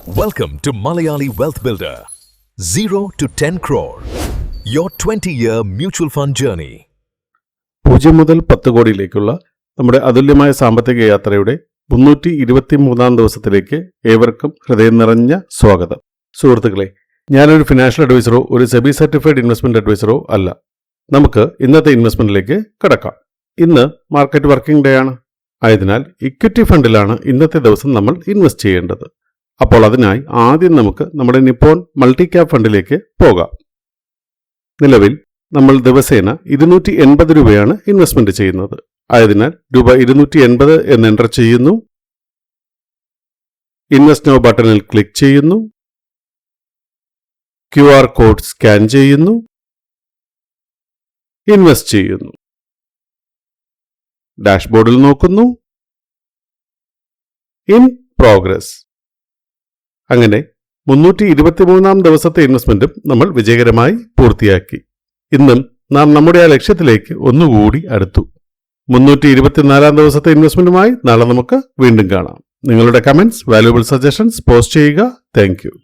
Welcome to Malayali Wealth Builder. 0 to 10 crore. Your 20-year mutual fund journey. 0 മുതൽ 10 കോടിയിലേക്കുള്ള നമ്മുടെ അതുല്യമായ സാമ്പത്തിക യാത്രയുടെ 323 ദിവസത്തിലേക്ക് ഏവർക്കും ഹൃദയം നിറഞ്ഞ സ്വാഗതം. സുഹൃത്തുക്കളെ, ഞാനൊരു ഫിനാൻഷ്യൽ അഡ്വൈസറോ ഒരു സെബി സർട്ടിഫൈഡ് ഇൻവെസ്റ്റ്മെന്റ് അഡ്വൈസറോ അല്ല. നമുക്ക് ഇന്നത്തെ ഇൻവെസ്റ്റ്മെന്റിലേക്ക് കടക്കാം. ഇന്ന് മാർക്കറ്റ് വർക്കിംഗ് ഡേ ആണ്. ആയതിനാൽ ഇക്വിറ്റി ഫണ്ടിലാണ് ഇന്നത്തെ ദിവസം നമ്മൾ ഇൻവെസ്റ്റ് ചെയ്യേണ്ടത്. അപ്പോൾ അതിനായി ആദ്യം നമുക്ക് നമ്മുടെ നിപ്പോൺ മൾട്ടി ക്യാപ് ഫണ്ടിലേക്ക് പോകാം. നിലവിൽ നമ്മൾ ദിവസേന 280 രൂപയാണ് ഇൻവെസ്റ്റ്മെന്റ് ചെയ്യുന്നത്. ആയതിനാൽ രൂപ 280 എന്ന് എൻ്റർ ചെയ്യുന്നു. ഇൻവെസ്റ്റ് നൗ ബട്ടണിൽ ക്ലിക്ക് ചെയ്യുന്നു. QR കോഡ് സ്കാൻ ചെയ്യുന്നു. ഇൻവെസ്റ്റ് ചെയ്യുന്നു. ഡാഷ്ബോർഡിൽ നോക്കുന്നു. In progress. അങ്ങനെ 323 ദിവസത്തെ ഇൻവെസ്റ്റ്മെന്റും നമ്മൾ വിജയകരമായി പൂർത്തിയാക്കി. ഇന്നും നാം നമ്മുടെ ആ ലക്ഷ്യത്തിലേക്ക് ഒന്നുകൂടി അടുത്തു. 324 ദിവസത്തെ ഇൻവെസ്റ്റ്മെന്റുമായി നാളെ നമുക്ക് വീണ്ടും കാണാം. നിങ്ങളുടെ കമന്റ്സ്, വാല്യുബിൾ സജഷൻസ് പോസ്റ്റ് ചെയ്യുക. Thank you.